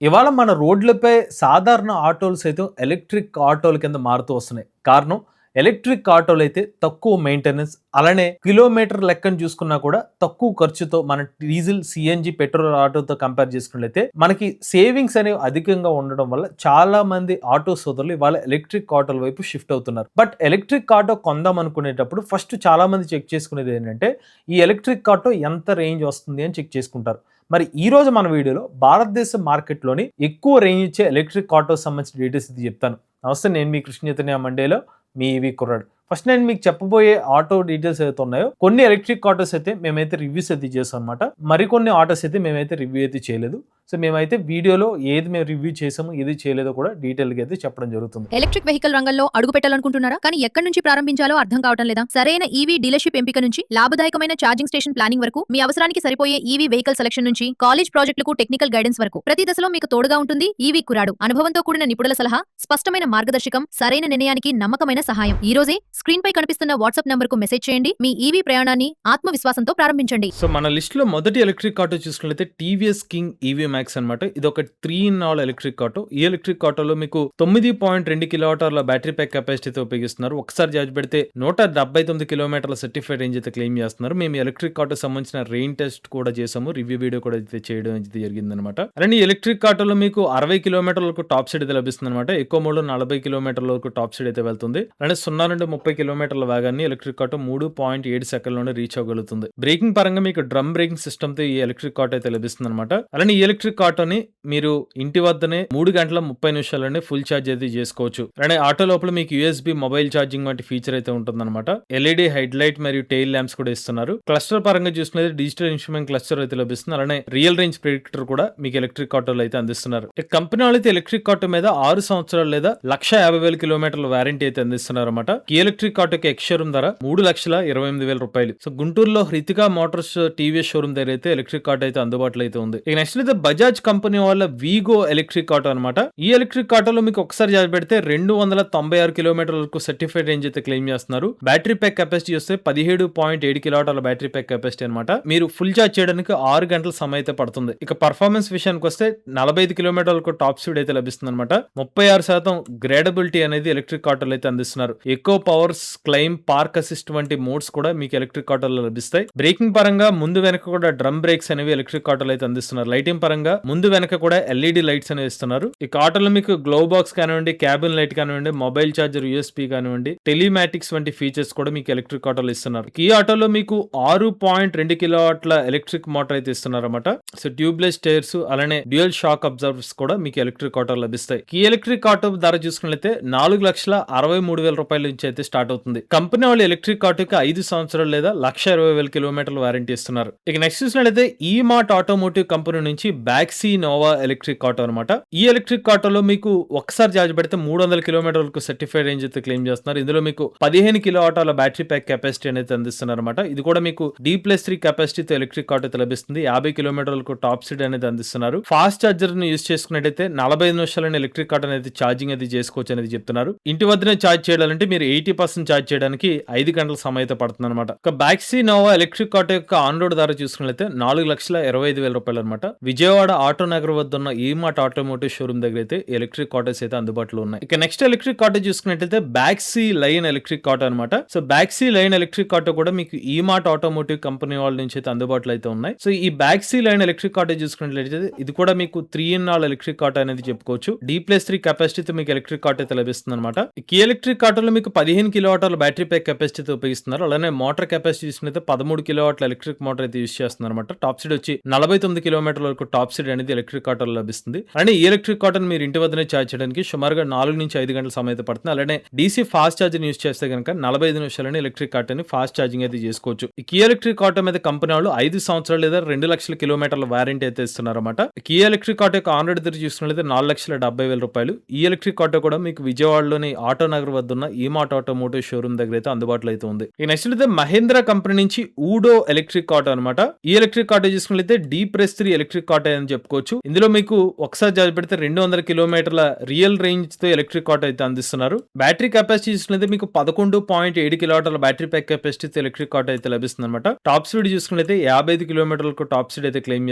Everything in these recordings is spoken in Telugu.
ఇవాళ మన రోడ్లపై సాధారణ ఆటోలు సైతం ఎలక్ట్రిక్ ఆటోల కింద మారుతూ వస్తున్నాయి. కారణం ఎలక్ట్రిక్ ఆటోలు అయితే తక్కువ మెయింటెనెన్స్, అలానే కిలోమీటర్ లెక్కను చూసుకున్నా కూడా తక్కువ ఖర్చుతో మన డీజిల్, సిఎన్జి, పెట్రోల్ ఆటోతో కంపేర్ చేసుకున్నట్లయితే మనకి సేవింగ్స్ అనేవి అధికంగా ఉండడం వల్ల చాలా మంది ఆటో సోదరులు ఇవాళ ఎలక్ట్రిక్ ఆటోల వైపు షిఫ్ట్ అవుతున్నారు. బట్ ఎలక్ట్రిక్ ఆటో కొందాం అనుకునేటప్పుడు ఫస్ట్ చాలా మంది చెక్ చేసుకునేది ఏంటంటే ఈ ఎలక్ట్రిక్ ఆటో ఎంత రేంజ్ వస్తుంది అని చెక్ చేసుకుంటారు. మరి ఈ రోజు మన వీడియోలో భారతదేశ మార్కెట్లోని ఎక్కువ రేంజ్ ఇచ్చే ఎలక్ట్రిక్ ఆటో సంబంధించిన డీటెయిల్స్ ఇది చెప్తాను. నమస్తే, నేను మీ కృష్ణ చైతన్య మండేలో మీ ఈవీ కుర్రాడు. ఫస్ట్ నేను మీకు చెప్పబోయే ఆటో డీటెయిల్స్ ఏదైతే ఉన్నాయో, కొన్ని ఎలక్ట్రిక్ ఆటోస్ అయితే మేమైతే రివ్యూస్ అయితే చేసాం అనమాట. మరికొన్ని ఆటోస్ అయితే మేమైతే రివ్యూ అయితే చేయలేదు. సో మేమైతే వీడియోలో ఏది మేము రివ్యూ చేసామో ఏది చేయలేదో కూడా డీటెయిల్ గా అయితే చెప్పడం జరుగుతుంది. ఎలక్ట్రిక్ వెహికల్ రంగంలో అడుగు పెట్టాలనుకుంటున్నారా? కానీ ఎక్కడి నుంచి ప్రారంభించాలో అర్థం కావటం లేదా? సరైన ఈవీ డీలర్షిప్ ఎంపిక నుంచి లాభదాయకమైన ఛార్జింగ్ స్టేషన్ ప్లానింగ్ వరకు, మీ అవసరానికి సరిపోయే ఈవీ వెహికల్ సెలక్షన్ నుంచి కాలేజ్ ప్రాజెక్టులకు టెక్నికల్ గైడెన్స్ వరకు ప్రతి దశలో మీకు తోడుగా ఉంటుంది ఈవీ కురాడు. అనుభవంతో కూడిన నిపుణుల సలహా, స్పష్టమైన మార్గదర్శకం, సరైన నిర్ణయానికి నమ్మకమైన సహాయం. ఈ రోజే స్క్రీన్ పై కనిపిస్తున్న వాట్సాప్ నంబర్ కు మెసేజ్ చేయండి. మీ ఈవీ ప్రయాణాన్ని ఆత్మవిశ్వాసంతో ప్రారంభించండి. సో మన లిస్ట్ లో మొదటి ఎలక్ట్రిక్ ఆటో చూసుకున్నట్లయితే టీవీఎస్ కింగ్ ఈవీ మ్యాక్స్ అనమాట. ఇది ఒక 3-in-1 ఎలక్ట్రిక్ ఆటో. ఈ ఎలక్ట్రిక్ ఆటోలో మీకు 9.2 కిలోవాట్ల బ్యాటరీ ప్యాక్ కెపాసిటీతో ఉపయోగిస్తున్నారు. ఒకసారి చార్జ్ పెడితే 179 కిలోమీటర్ల సర్టిఫైడ్ రేంజ్ అయితే క్లెయిమ్ చేస్తున్నారు. మేము ఎలక్ట్రిక్ ఆటో సంబంధించిన రెయిన్ టెస్ట్ కూడా చేసాము, రివ్యూ వీడియో కూడా అయితే చేయడం అయితే జరిగింది అనమాట. అలానే ఈ ఎలక్ట్రిక్ ఆటోలో మీకు 60 కిలోమీటర్ల వరకు టాప్ సైడ్ అయితే లభిస్తుంది అనమాట. ఎక్కువ మోడ్ 40 కిలోమీటర్ల వరకు టాప్ సైడ్ అయితే వెళ్తుంది. అలానే 0 నుండి 30 కిలోమీటర్ల వేగాన్ని ఎలక్ట్రిక్ ఆటో 3.7 సెకండ్లోనే రీచ్ అవ్వగలుగుతుంది. బ్రేకింగ్ పరంగా మీకు డ్రమ్ బ్రేకింగ్ సిస్టమ్ తో ఈ ఎలక్ట్రిక్ ఆటో అయితే లభిస్తుంది అనమాట. అలానే ఈ ఎలక్ట్రిక్ ఆటోని మీరు ఇంటి వద్దనే 3 గంటల 30 నిమిషాల్లోనే ఫుల్ ఛార్జ్ అయితే చేసుకోవచ్చు. అలానే ఆటో లోపల మీకు యూఎస్బి మొబైల్ ఛార్జింగ్ వంటి ఫీచర్ అయితే ఉంటుందన్నమాట. ఎల్ఈడి హెడ్ లైట్ మరియు టెయిల్ ల్యాంప్స్ కూడా ఇస్తున్నారు. క్లస్టర్ పరంగా చూసుకునేది డిజిటల్ ఇన్స్ట్రుమెంట్ క్లస్టర్ అయితే లభిస్తుంది. అలానే రియల్ రేంజ్ ప్రిడిక్టర్ కూడా మీకు ఎలక్ట్రిక్ ఆటోలో అయితే అందిస్తున్నారు. కంపెనీ వాళ్ళు అయితే ఎలక్ట్రిక్ ఆటో మీద 6 సంవత్సరాలు లేదా 1,50,000 కిలోమీటర్ల వారంటీ అయితే అందిస్తున్నారు అనమాట. ఈ ఎలక్ట్రిక్ ఆటోకి ఎక్స్ షోరూమ్ ధర 3,28,000 రూపాయలు. సో గుంటూరులో హృతికా మోటార్స్ టీవీఎస్ షోరూమ్ దగ్గర అయితే ఎలక్ట్రిక్ ఆటో అయితే అందుబాటులో అయితే ఉంది. ఇక నెక్స్ట్ అయితే బజాజ్ కంపెనీ వాళ్ళ వీగో ఎలక్ట్రిక్ ఆటో అనమాట. ఈ ఎలక్ట్రిక్ ఆటోలో మీకు ఒకసారి చార్జ్ పెడితే 296 కిలోమీటర్ల వరకు సర్టిఫైడ్ రేంజ్ అయితే క్లెయిమ్ చేస్తున్నారు. బ్యాటరీ ప్యాక్ కెపాసిటీ వస్తే 17.7 కిలోవాట్ల బ్యాటరీ ప్యాక్ కెపాసిటీ అనమాట. మీరు ఫుల్ చార్జ్ చేయడానికి 6 గంటల సమయం అయితే పడుతుంది. ఇక పర్ఫార్మెన్స్ విషయానికి వస్తే 45 కిలోమీటర్ల వరకు టాప్ స్పీడ్ అయితే లభిస్తుంది అనమాట. 36% గ్రేడబిలిటీ అనేది ఎలక్ట్రిక్ ఆటోలో అయితే అందిస్తున్నారు. ఎక్కువ పవర్స్, క్లైమ్, పార్క్ అసిస్ట్ వంటి మోడ్స్ కూడా మీకు ఎలక్ట్రిక్ ఆటోలో లభిస్తాయి. బ్రేకింగ్ పరంగా ముందు వెనక కూడా డ్రమ్ బ్రేక్స్ అనేవి ఎలక్ట్రిక్ ఆటోలో అయితే అందిస్తున్నారు. లైటింగ్ పరంగా ముందు వెనక కూడా ఎల్ఈడి లైట్స్ అనేవి ఇస్తున్నారు. ఈ ఆటోలో మీకు గ్లో బాక్స్ కానివ్వండి, క్యాబిన్ లైట్ కానివ్వండి, మొబైల్ ఛార్జర్, యూఎస్పీ కానివ్వండి, టెలిమాటిక్స్ వంటి ఫీచర్స్ కూడా మీకు ఎలక్ట్రిక్ ఆటోలో ఇస్తున్నారు. ఈ ఆటోలో మీకు 6.2 కిలోవాట్ల ఎలక్ట్రిక్ మోటార్ అయితే ఇస్తున్నారు అనమాట. సో ట్యూబ్లెస్ టైర్స్, అలానే డ్యూయల్ షాక్ అబ్జర్వర్స్ కూడా మీకు ఎలక్ట్రిక్ ఆటోలో లభిస్తాయి. ఈ ఎలక్ట్రిక్ ఆటో ధర చూసుకున్నట్లయితే 4,63,000 రూపాయల నుంచి అయితే స్టార్ట్ అవుతుంది. కంపెనీ వాళ్ళు ఎలక్ట్రిక్ ఆటోకి 5 సంవత్సరాలు లేదా 1,20,000 కిలోమీటర్ల వారంటీ ఇస్తున్నారు. ఇక నెక్స్ట్ చూసినట్లయితే ఈ మార్ట్ ఆటోమోటివ్ కంపెనీ నుంచి బ్యాక్సీ నోవా ఎలక్ట్రిక్ ఆటో అనమాట. ఈ ఎలక్ట్రిక్ ఆటోలో మీకు ఒకసారి చార్జ్ పెడితే 300 కిలోమీటర్ల వరకు సర్టిఫైడ్ రేంజ్ అయితే క్లెయిమ్ చేస్తున్నారు. ఇందులో మీకు 15 కిలోవాట్ల బ్యాటరీ ప్యాక్ కెపాసిటీ అనేది అందిస్తున్నారు అనమాట. ఇది కూడా మీకు D+3 కెపాసిటీతో ఎలక్ట్రిక్ ఆటో అయితే లభిస్తుంది. 50 కిలోమీటర్ల వరకు టాప్ స్పీడ్ అనేది అందిస్తున్నారు. ఫాస్ట్ చార్జర్ ని యూజ్ చేసుకున్నట్టయితే 45 నిమిషాలని ఎలక్ట్రిక్ ఆటో అనేది ఛార్జింగ్ అయితే చేసుకోవచ్చు అనేది చెప్తున్నారు. ఇంటి వద్దనే ఛార్జ్ చేయాలంటే మీరు 80% ఛార్జ్ చేయడానికి 5 గంటల సమయం అయితే పడుతుంది అనమాట. బ్యాక్సీ నోవా ఎలక్ట్రిక్ ఆటో యొక్క ఆన్ రోడ్ ధర చూసుకున్నట్లయితే 4,25,000 రూపాయలు అనమాట. విజయవాడ ఆటో నగర్ వద్ద ఉన్న ఈ మార్ట్ ఆటోమోటివ్ షోరూమ్ దగ్గర అయితే ఎలక్ట్రిక్ ఆటోస్ అయితే అందుబాటులో ఉన్నాయి. ఇక నెక్స్ట్ ఎలక్ట్రిక్ ఆటో చూసుకున్నట్లయితే బ్యాక్సీ లైన్ ఎలక్ట్రిక్ ఆటో అనమాట. సో బ్యాక్సీ లైన్ ఎలక్ట్రిక్ ఆటో కూడా మీకు ఈ మార్ట్ ఆటోమోటివ్ కంపెనీ వాళ్ళ నుంచి అయితే అందుబాటులో అయితే ఉన్నాయి. సో ఈ బ్యాక్సీ లైన్ ఎలక్ట్రిక్ ఆటో చూసుకున్నట్లయితే ఇది కూడా మీకు 3-in-1 ఎలక్ట్రిక్ ఆటో అనేది చెప్పుకోవచ్చు. D+3 కెపాసిటీతో మీకు ఎలక్ట్రిక్ ఆటో అయితే లభిస్తుంది అనమాట. ఈ ఎలక్ట్రిక్ ఆటోలో మీకు 15 కిలోవాట్ల బ్యాటరీ ప్యాక్ కెపాసిటీతో ఉపయోగిస్తున్నారు. అలానే మోటార్ కెపాసిటీ చూసుకుంటే 13 కిలోవాట్ల ఎలక్ట్రిక్ మోటార్ అయితే యూజ్ చేస్తున్నారు అనమాట. టాప్ స్పీడ్ వచ్చి 49 కిలోమీటర్ల వరకు టాప్ స్పీడ్ అనేది ఎలక్ట్రిక్ ఆటోలో లభిస్తుంది. అలానే ఈ ఎలక్ట్రిక్ ఆటోని మీరు ఇంటి వద్దనే ఛార్జ్ చేయడానికి సుమారుగా 4 నుంచి 5 గంటల సమయం అయితే పడుతుంది. అలానే డీసీ ఫాస్ట్ ఛార్జింగ్ యూజ్ చేస్తే కనుక 45 నిమిషాలని ఎలక్ట్రిక్ ఆటోని ఫాస్ట్ ఛార్జింగ్ అయితే చేసుకోవచ్చు. ఈ ఎలక్ట్రిక్ ఆటో మీద కంపెనీ వాళ్ళు 5 సంవత్సరాలు లేదా 2,00,000 కిలోమీటర్ల వారంటీ అయితే ఇస్తున్నారు అనమాట. ఈ ఎలక్ట్రిక్ ఆటో యొక్క ఆన్ రోడ్ ధర చూసుకున్నట్లయితే 4,70,000 రూపాయలు. ఈ ఎలక్ట్రిక్ ఆటో కూడా మీకు విజయవాడలోని ఆటో నగర్ వద్ద ఉన్న ఈ మార్ట్ ఆటోమోటివ్ ఆటోమోటివ్ షోరూమ్ దగ్గర అయితే అందుబాటులో అయితే ఉంది. ఈ నెక్స్ట్ అయితే మహేంద్ర కంపెనీ నుంచి ఊడో ఎలక్ట్రిక్ ఆటో అనమాట. ఈ ఎలక్ట్రిక్ ఆటో చూసుకున్నట్లయితే D+3 ఎలక్ట్రిక్ ఆటో అని చెప్పుకోవచ్చు. ఇందులో మీకు ఒకసారి చార్జ్ పెడితే 200 కిలోమీటర్ల రియల్ రేంజ్ తో ఎలక్ట్రిక్ ఆటో అయితే అందిస్తున్నారు. బ్యాటరీ కెపాసిటీ చూసుకున్నట్లయితే మీకు 11.7 కిలోవాట్ల బ్యాటరీ ప్యాక్ కెపాసిటీతో ఎలక్ట్రిక్ ఆటో అయితే లభిస్తుంది అనమాట. టాప్ స్పీడ్ చూసుకున్నట్లయితే 55 కిలోమీటర్లకు టాప్ స్పీడ్ అయితే క్లెయిమ్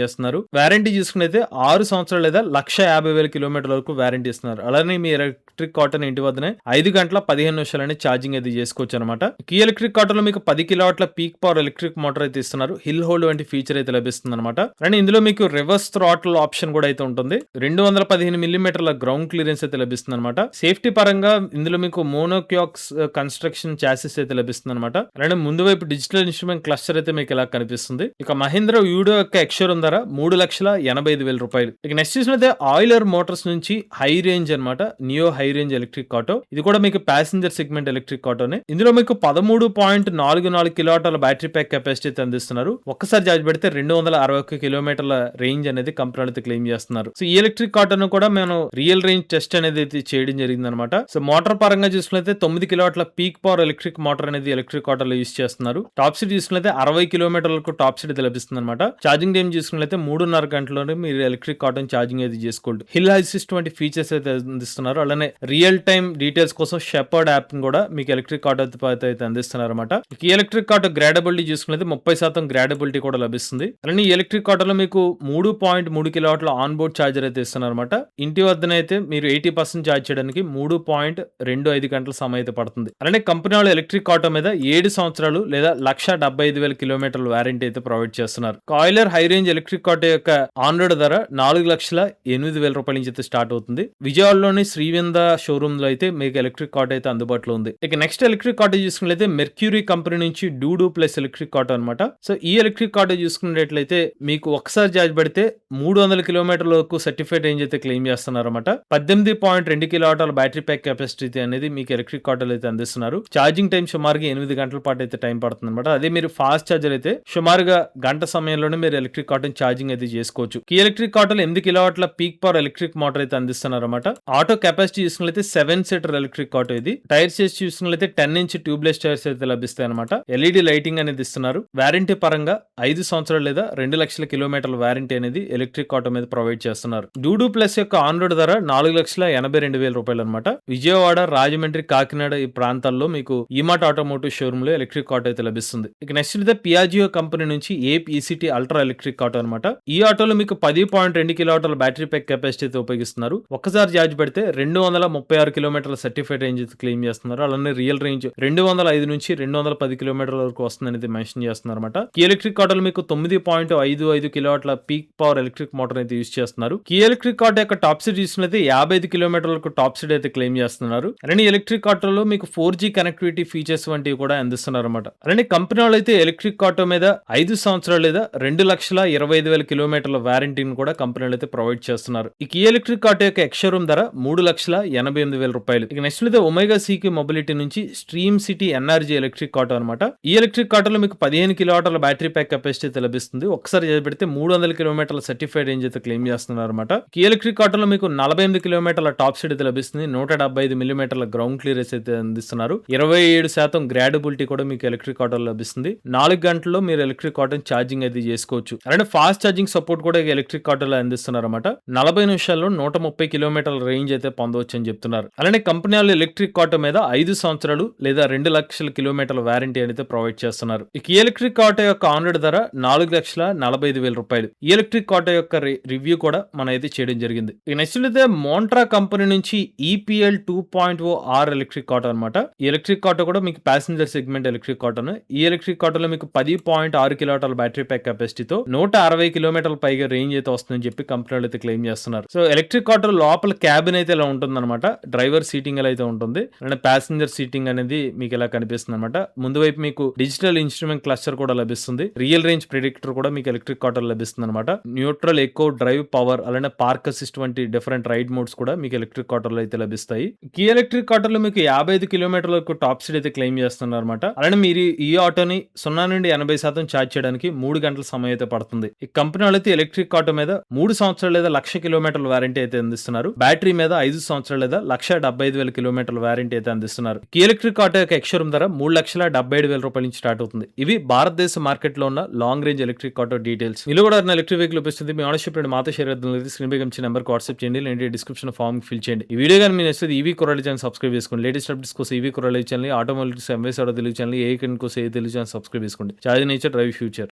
చేస్తున్నారు. వారంటీ చూసుకున్నట్లయితే 6 సంవత్సరాలు లేదా 1,50,000 కిలోమీటర్ల వరకు వారంటీ ఇస్తున్నారు. అలానే మీ ఎలక్ట్రిక్ ఆటోని ఇంటి వద్దనే 5 గంటల 15 నిమిషాలని ఛార్జింగ్ అయితే చేసుకోవచ్చు అనమాట. ఈ ఎలక్ట్రిక్ ఆటోలో మీకు 10 కిలోవాట్ల పీక్ పవర్ ఎలక్ట్రిక్ మోటార్ అయితే ఇస్తున్నారు. హిల్ హోల్డ్ వంటి ఫీచర్ అయితే లభిస్తుంది అనమాట. అండ్ ఇందులో మీకు రివర్స్ థ్రాటిల్ ఆప్షన్ కూడా అయితే ఉంటుంది. 215 మిల్లీమీటర్ల గ్రౌండ్ క్లియరెన్స్ అయితే లభిస్తుంది అనమాట. సేఫ్టీ పరంగా ఇందులో మీకు మోనోక్యాక్స్ కన్స్ట్రక్షన్ చాసిస్ అయితే లభిస్తుంది అనమాట. అలానే ముందు వైపు డిజిటల్ ఇన్స్ట్రుమెంట్ క్లస్టర్ అయితే మీకు ఇలా కనిపిస్తుంది. ఇక మహేంద్ర యూడో యొక్క ఎక్స్షోరూమ్ ధర 3,85,000 రూపాయలు. ఇక నెక్స్ట్ చూసినట్లయితే ఆయిలర్ మోటార్స్ నుంచి హై రేంజ్ అనమాట. Neo high range electric auto. ఇది కూడా మీకు ప్యాసింజర్ సెగ్మెంట్ ఎలక్ట్రిక్ ఆటోనే. ఇందులో మీకు 13.44 కిలోవాట్ల బ్యాటరీ ప్యాక్ కెపాసిటీ అయితే అందిస్తున్నారు. ఒక్కసారి చార్జ్ పెడితే 261 కిలోమీటర్ల రేంజ్ అనేది కంపెనీ అయితే క్లెయిమ్ చేస్తున్నారు. సో ఈ ఎలక్ట్రిక్ ఆటోను కూడా మేము రియల్ రేంజ్ టెస్ట్ అనేది అయితే చేయడం జరిగింది అనమాట. సో మోటార్ పరంగా చూసుకున్నట్లయితే 9 కిలోవాట్ల పీక్ పవర్ ఎలక్ట్రిక్ మోటార్ అనేది ఎలక్ట్రిక్ ఆటోలో యూస్ చేస్తున్నారు. టాప్ స్పీడ్ చూసుకున్నట్లయితే 60 కిలోమీటర్లకు టాప్ స్పీడ్ అయితే లభిస్తుంది అనమాట. ఛార్జింగ్ టైం చూసుకున్నట్లయితే 3.5 గంటల్లోనే మీరు ఎలక్ట్రిక్ ఆటోని ఛార్జింగ్ అయితే చేసుకోండి. హిల్ అసిస్ట్ వంటి ఫీచర్స్ అయితే అందిస్తున్నారు. అలానే రియల్ టైమ్ డీటెయిల్స్ కోసం షెపర్డ్ యాప్ కూడా మీకు ఎలక్ట్రిక్ ఆటో అయితే అందిస్తున్నారు అనమాట. ఈ ఎలక్ట్రిక్ ఆటో గ్రాడబిలిటీ చూసుకున్నట్లయితే 30% గ్రాడబిలిటీ కూడా లభిస్తుంది. అలానే ఈ ఎలక్ట్రిక్ ఆటోలో మీకు 3.3 కిలోవాట్ల ఆన్ బోర్డ్ ఛార్జర్ అయితే ఇస్తున్నారు అనమాట. ఇంటి వద్దనైతే మీరు 80% ఛార్జ్ చేయడానికి 3.25 గంటల సమయం అయితే పడుతుంది. అలానే కంపెనీ వాళ్ళు ఎలక్ట్రిక్ ఆటో మీద 7 సంవత్సరాలు లేదా 1,75,000 కిలోమీటర్ల వారంటీ అయితే ప్రొవైడ్ చేస్తున్నారు. కాయిలర్ హై రేంజ్ ఎలక్ట్రిక్ ఆటో యొక్క ఆన్ రోడ్ ధర 4,08,000 రూపాయల నుంచి అయితే స్టార్ట్ అవుతుంది. విజయవాడలోని శ్రీవింద షోరూమ్ లో అయితే మీకు ఎలక్ట్రిక్ ఆటో అయితే అందుబాటులో ఉంది. ఇక నెక్స్ట్ ఎలక్ట్రిక్ ఆటో చూసుకున్నట్లయితే మెర్క్యూరీ కంపెనీ నుంచి డూడు ప్లస్ ఎలక్ట్రిక్ ఆటో అనమాట. సో ఈ ఎలక్ట్రిక్ ఆటో చూసుకున్నట్లయితే మీకు ఒకసారి చార్జ్ పెడితే 300 కిలోమీటర్ల వరకు సర్టిఫైడ్ రేంజ్ అయితే క్లెయిమ్ చేస్తున్నారు అనమాట. 18.2 కిలోవాట్ల బ్యాటరీ ప్యాక్ కెపాసిటీ అనేది మీకు ఎలక్ట్రిక్ ఆటోలు అయితే అందిస్తున్నారు. ఛార్జింగ్ టైం సుమారుగా 8 గంటల పాటు అయితే టైం పడుతుంది అనమాట. అదే మీరు ఫాస్ట్ ఛార్జర్ అయితే సుమారుగా గంట సమయంలోనే మీరు ఎలక్ట్రిక్ ఆటోని ఛార్జింగ్ అయితే చేసుకోవచ్చు. ఈ ఎలక్ట్రిక్ ఆటోలో 8 కిలోవాట్ల పీక్ పవర్ ఎలక్ట్రిక్ మోటార్ అయితే అందిస్తున్నారు అనమాట. ఆటో కెపాసిటీ చూసుకున్నట్లయితే 7 సీటర్ ఎలక్ట్రిక్ ఆటో ఇది. టైర్స్ చేసి చూసుకున్నట్లయితే 10 ఇంచ్ ట్యూబ్లెస్ టైర్స్ అయితే లభిస్తాయి అనమాట. ఎల్ఈడి లైటింగ్ అనేది ఇస్తున్నారు. వారంటీ పరంగా 5 సంవత్సరాలు లేదా 2,00,000 కిలోమీటర్ల వారంటీ అనేది ఎలక్ట్రిక్ ఆటో మీద ప్రొవైడ్ చేస్తున్నారు. డూడు ప్లస్ యొక్క ఆన్ రోడ్ ధర 4,82,000 రూపాయలు అనమాట. విజయవాడ, రాజమండ్రి, కాకినాడ ఈ ప్రాంతాల్లో మీకు ఈమార్ట్ ఆటోమోటివ్ షోరూమ్ లో ఎలక్ట్రిక్ ఆటో అయితే లభిస్తుంది. ఇక నెక్స్ట్ అయితే పియాజియో కంపెనీ నుంచి ఏప్ ఈసీటీ అల్ట్రా ఎలక్ట్రిక్ ఆటో అనమాట. ఈ ఆటోలో మీకు 10.2 కిలోవాట్ల బ్యాటరీ ప్యాక్ కెపాసిటీ అయితే ఉపయోగిస్తున్నారు. ఒక్కసారి ఛార్జ్ పెడితే 236 కిలోమీటర్ల సర్టిఫైడ్ రేంజ్ అయితే క్లెయిమ్ చేస్తున్నారు. అలానే రియల్ రేంజ్ 205 నుంచి 210 కిలోమీటర్ల వరకు వస్తుందని అయితే మెన్షన్ చేస్తున్నారు అనమాట. ఈ ఎలక్ట్రిక్ ఆటోలో మీకు 9.55 కిలోవాట్ల పీక్ పవర్ ఎలక్ట్రిక్ మోటార్ అయితే యూస్ చేస్తున్నారు. ఈ ఎలక్ట్రిక్ ఆటో యొక్క టాప్ స్పీడ్ చూసినట్లయితే 55 కిలోమీటర్లకు టాప్ స్పీడ్ అయితే క్లెయిమ్ చేస్తున్నారు. అలానే ఎలక్ట్రిక్ ఆటోలో మీకు 4G కనెక్టివిటీ ఫీచర్స్ వంటివి కూడా అందిస్తున్నారు అనమాట. అలానే కంపెనీ వాళ్ళు అయితే ఎలక్ట్రిక్ ఆటో మీద 5 సంవత్సరాలు లేదా 2,25,000 కిలోమీటర్ల వారంటీని కూడా కంపెనీలు అయితే ప్రొవైడ్ చేస్తున్నారు. ఈ ఎలక్ట్రిక్ ఆటో యొక్క ఎక్స్షోరూమ్ ధర 3,88,000 రూపాయలు. ఇక నెక్స్ట్ అయితే ఒమేగా సీకి మొబిలిటీ నుంచి stream city NRG electric auto అనమాట. ఈ ఎలక్ట్రిక్ ఆటోలో మీకు 15 కిలోవాట్ల బ్యాటరీ ప్యాక్ కెపాసిటీ అయితే లభిస్తుంది. ఒకసారి పెడితే 300 కిలోమీటర్ల సర్టిఫైడ్ రేంజ్ అయితే క్లెయిమ్ చేస్తున్నారు అనమాట. ఈ ఎలక్ట్రిక్ ఆటోలో మీకు 48 కిలోమీటర్ల టాప్ స్పీడ్ అయితే లభిస్తుంది. 175 మిల్లీమీటర్ల గ్రౌండ్ క్లియరెన్స్ అయితే అందిస్తున్నారు. 27% గ్రాడబిలిటీ కూడా మీకు ఎలక్ట్రిక్ ఆటోలో లభిస్తుంది. 4 గంటల్లో మీరు ఎలక్ట్రిక్ ఆటోని ఛార్జింగ్ అయితే చేసుకోవచ్చు. అలానే ఫాస్ట్ ఛార్జింగ్ సపోర్ట్ కూడా ఎలక్ట్రిక్ ఆటోలో అందిస్తున్నారు అనమాట. 40 నిమిషాల్లో 130 కిలోమీటర్ల రేంజ్ అయితే పొందవచ్చు అని చెప్తున్నారు. అలానే కంపెనీ వాళ్ళు ఎలక్ట్రిక్ ఆటో మీద 5 సంవత్సరాలు లేదా 2,00,000 కిలోమీటర్ల వారంటీ అయితే ప్రొవైడ్ చేస్తున్నారు. ఈ ఎలక్ట్రిక్ ఆటో యొక్క ఆన్ రోడ్ ధర 4,45,000 రూపాయలు. ఈ ఎలక్ట్రిక్ ఆటో యొక్క రివ్యూ కూడా మనం అయితే చేయడం జరిగింది. ఇక నెక్స్ట్ అయితే మోంట్రా కంపెనీ నుంచి EPL 2.0 R ఎలక్ట్రిక్ ఆటో అనమాట. ఈ ఎలక్ట్రిక్ ఆటో కూడా మీకు ప్యాసింజర్ సెగ్మెంట్ ఎలక్ట్రిక్ ఆటోను. ఈ ఎలక్ట్రిక్ ఆటోలో మీకు 10.6 కిలోవాట్ల బ్యాటరీ ప్యాక్ కెపాసిటీతో 160 కిలోమీటర్ల పైగా రేంజ్ అయితే వస్తుందని చెప్పి కంపెనీలు అయితే క్లెయిమ్ చేస్తున్నారు. సో ఎలక్ట్రిక్ ఆటో లోపల క్యాబిన్ అయితే ఇలా ఉంటుంది అనమాట. డ్రైవర్ సీటింగ్ ఎలా అయితే ఉంటుంది, అలానే ప్యాసింజర్ సీటింగ్ అనేది మీకు ఇలా కనిపిస్తుంది అనమాట. ముందు వైపు మీకు డిజిటల్ ఇన్స్ట్రుమెంట్ క్లస్టర్ కూడా లభిస్తుంది. రియల్ రేంజ్ ప్రిడిక్టర్ కూడా మీకు ఎలక్ట్రిక్ ఆటో లభిస్తుంది అనమాట. న్యూట్రల్, ఎకో, డ్రైవ్, పవర్, అలానే పార్క్ అసిస్ట్ వంటి డిఫరెంట్ రైడ్ మోడ్స్ కూడా మీకు ఎలక్ట్రిక్ ఆటోలో అయితే లభిస్తాయి. ఈ ఎలక్ట్రిక్ ఆటోలో మీకు 55 కిలోమీటర్ల వరకు టాప్ స్పీడ్ అయితే క్లెయిమ్ చేస్తున్నారు అనమాట. అలానే మీరు ఈ ఆటోని 0 నుండి 80% ఛార్జ్ చేయడానికి 3 గంటల సమయం అయితే పడుతుంది. ఈ కంపెనీ వాళ్ళు అయితే ఎలక్ట్రిక్ ఆటో మీద 3 సంవత్సరాలు లేదా 1,00,000 కిలోమీటర్ల వారంటీ అయితే అందిస్తున్నారు. బ్యాటరీ మీద 5 సంవత్సరాలు లేదా 1,75,000 కిలోమీటర్ల వారంటీ అయితే అందిస్తున్నారు. కియా ఎలక్ట్రిక్ ఆటో యొక్క ఎక్స్‌షోరూమ్ ధర 3,77,000 రూపాయల నుంచి స్టార్ట్ అవుతుంది. ఇవి భారతదేశ మార్కెట్‌లో ఉన్న long range electric auto details. మీలో కూడా ఎవరైనా ఎలక్ట్రిక్ వెహికల్ ఉపయోగిస్తుంది మీ ఆనర్‌షిప్ రేట్ మాతో షేర్ చేద్దాం. స్క్రీన్ పై కనిపించే నెంబర్‌కి వాట్సాప్ చేయండి. లేదంటే డిస్క్రిప్షన్ ఫార్మ్ ఫిల్ చేయండి. ఈ వీడియో గాని మీకు నచ్చితే ఈవీ కొరాలి ఛానల్ సబ్స్క్రైబ్ చేసుకోండి. లేటెస్ట్ అప్డేట్స్ కోసం ఈవీ కొరాలి channel, automobiles MYS auto Telugu channel, AI కన్ కోసం ఏ తెలుగు ఛానల్ సబ్స్క్రైబ్ చేసుకోండి. Charge nature drive future.